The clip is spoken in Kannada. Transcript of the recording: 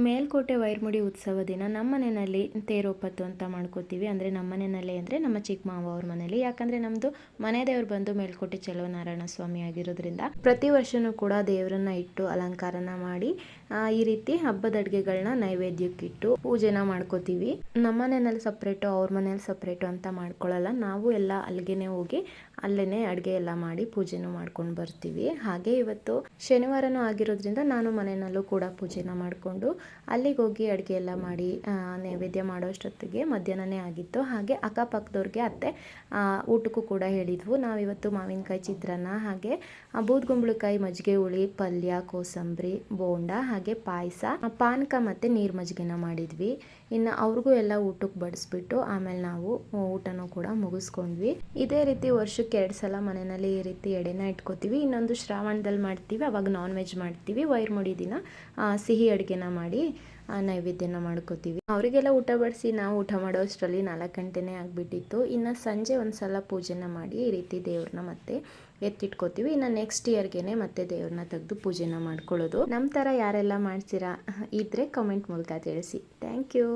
ಮೇಲ್ಕೋಟೆ ವೈರಮುಡಿ ಉತ್ಸವ ದಿನ ನಮ್ಮ ಮನೆಯಲ್ಲಿ ತೇರೋಪತ್ತು ಅಂತ ಮಾಡ್ಕೋತೀವಿ. ಅಂದರೆ ನಮ್ಮ ಮನೆಯಲ್ಲಿ ಅಂದರೆ ನಮ್ಮ ಚಿಕ್ಕ ಮಾವ ಅವ್ರ ಮನೇಲಿ. ಯಾಕಂದರೆ ನಮ್ಮದು ಮನೆ ದೇವ್ರು ಬಂದು ಮೇಲ್ಕೋಟೆ ಚಲುವನಾರಾಯಣ ಸ್ವಾಮಿ ಆಗಿರೋದ್ರಿಂದ ಪ್ರತಿ ವರ್ಷವೂ ಕೂಡ ದೇವರನ್ನ ಇಟ್ಟು ಅಲಂಕಾರನ ಮಾಡಿ ಈ ರೀತಿ ಹಬ್ಬದ ಅಡುಗೆಗಳನ್ನ ನೈವೇದ್ಯಕ್ಕಿಟ್ಟು ಪೂಜೆನ ಮಾಡ್ಕೋತೀವಿ. ನಮ್ಮ ಮನೆಯಲ್ಲಿ ಸಪ್ರೇಟು, ಅವ್ರ ಮನೇಲಿ ಸಪ್ರೇಟು ಅಂತ ಮಾಡ್ಕೊಳ್ಳಲ್ಲ. ನಾವು ಎಲ್ಲ ಅಲ್ಲಿಗೆ ಹೋಗಿ ಅಲ್ಲೇ ಅಡುಗೆ ಎಲ್ಲ ಮಾಡಿ ಪೂಜೆನೂ ಮಾಡ್ಕೊಂಡು ಬರ್ತೀವಿ. ಹಾಗೆ ಇವತ್ತು ಶನಿವಾರನೂ ಆಗಿರೋದ್ರಿಂದ ನಾನು ಮನೆಯಲ್ಲೂ ಕೂಡ ಪೂಜೆನ ಮಾಡಿಕೊಂಡು ಅಲ್ಲಿಗೆ ಹೋಗಿ ಅಡುಗೆ ಎಲ್ಲ ಮಾಡಿ ನೈವೇದ್ಯ ಮಾಡೋಷ್ಟೊತ್ತಿಗೆ ಮಧ್ಯಾಹ್ನನೇ ಆಗಿತ್ತು. ಹಾಗೆ ಅಕ್ಕಪಕ್ಕದವ್ರಿಗೆ ಅತ್ತೆ ಊಟಕ್ಕೂ ಕೂಡ ಹೇಳಿದ್ವು. ನಾವಿವತ್ತು ಮಾವಿನಕಾಯಿ ಚಿತ್ರಾನ್ನ, ಹಾಗೆ ಬೂದ್ಗುಂಬಳಕಾಯಿ ಮಜ್ಜಿಗೆ ಹುಳಿ, ಪಲ್ಯ, ಕೋಸಂಬರಿ, ಬೋಂಡ, ಹಾಗೆ ಪಾಯಸ, ಪಾನಕ ಮತ್ತು ನೀರು ಮಜ್ಜಿಗೆನ ಮಾಡಿದ್ವಿ. ಇನ್ನು ಅವ್ರಿಗೂ ಎಲ್ಲ ಊಟಕ್ಕೆ ಬಡಿಸ್ಬಿಟ್ಟು ಆಮೇಲೆ ನಾವು ಊಟನೂ ಕೂಡ ಮುಗಿಸ್ಕೊಂಡ್ವಿ. ಇದೇ ರೀತಿ ವರ್ಷಕ್ಕೆ 2 ಸಲ ಮನೆಯಲ್ಲಿ ಈ ರೀತಿ ಎಡೆನ ಇಟ್ಕೋತೀವಿ. ಇನ್ನೊಂದು ಶ್ರಾವಣದಲ್ಲಿ ಮಾಡ್ತೀವಿ, ಅವಾಗ ನಾನ್ ವೆಜ್ ಮಾಡ್ತೀವಿ. ವೈರಮುಡಿ ದಿನ ಸಿಹಿ ಅಡುಗೆನ ಮಾಡಿ ನೈವೇದ್ಯನ ಮಾಡ್ಕೋತೀವಿ. ಅವರಿಗೆಲ್ಲ ಊಟ ಬಡಿಸಿ ನಾವು ಊಟ ಮಾಡೋ ಅಷ್ಟರಲ್ಲಿ 4 ಗಂಟೆನೇ ಆಗಿಬಿಟ್ಟಿತ್ತು. ಇನ್ನು ಸಂಜೆ ಒಂದು ಸಲ ಪೂಜೆನ ಮಾಡಿ ಈ ರೀತಿ ದೇವ್ರನ್ನ ಮತ್ತೆ ಎತ್ತಿಟ್ಕೋತೀವಿ. ಇನ್ನು ನೆಕ್ಸ್ಟ್ ಇಯರ್ಗೆ ಮತ್ತೆ ದೇವ್ರನ್ನ ತೆಗೆದು ಪೂಜೆನ ಮಾಡ್ಕೊಳ್ಳೋದು. ನಮ್ಮ ಥರ ಯಾರೆಲ್ಲ ಮಾಡ್ತೀರಾ ಇದ್ರೆ ಕಮೆಂಟ್ ಮೂಲಕ ತಿಳಿಸಿ. Thank you.